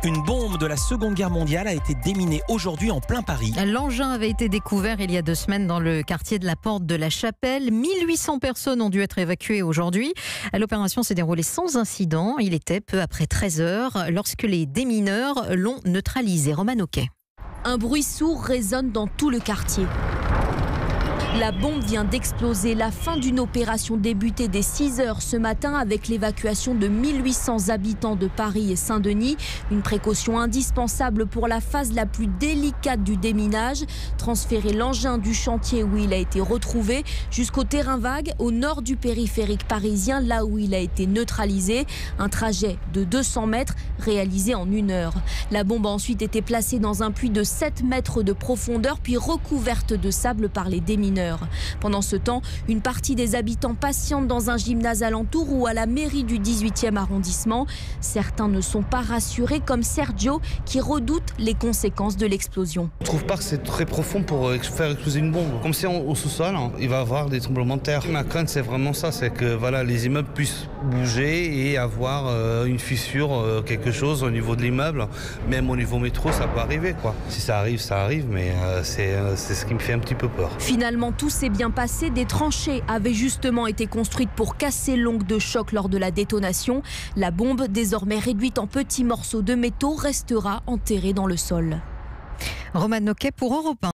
Une bombe de la Seconde Guerre mondiale a été déminée aujourd'hui en plein Paris. L'engin avait été découvert il y a 2 semaines dans le quartier de la Porte de la Chapelle. 1800 personnes ont dû être évacuées aujourd'hui. L'opération s'est déroulée sans incident. Il était peu après 13 heures lorsque les démineurs l'ont neutralisé. Roman Oquet. Un bruit sourd résonne dans tout le quartier. La bombe vient d'exploser. La fin d'une opération débutée dès 6 heures ce matin avec l'évacuation de 1800 habitants de Paris et Saint-Denis. Une précaution indispensable pour la phase la plus délicate du déminage. Transférer l'engin du chantier où il a été retrouvé jusqu'au terrain vague au nord du périphérique parisien, là où il a été neutralisé. Un trajet de 200 mètres réalisé en 1 heure. La bombe a ensuite été placée dans un puits de 7 mètres de profondeur puis recouverte de sable par les démineurs. Pendant ce temps, une partie des habitants patientent dans un gymnase alentour ou à la mairie du 18e arrondissement. Certains ne sont pas rassurés, comme Sergio, qui redoute les conséquences de l'explosion. Je ne trouve pas que c'est très profond pour faire exploser une bombe. Comme c'est au sous-sol, il va y avoir des tremblements de terre. Ma crainte, c'est vraiment ça, c'est que les immeubles puissent bouger et avoir une fissure, quelque chose au niveau de l'immeuble. Même au niveau métro, ça peut arriver, quoi. Si ça arrive, mais c'est ce qui me fait un petit peu peur. Finalement, tout s'est bien passé. Des tranchées avaient justement été construites pour casser l'ongle de choc lors de la détonation. La bombe, désormais réduite en petits morceaux de métaux, restera enterrée dans le sol. Roman Oquet pour Europe 1.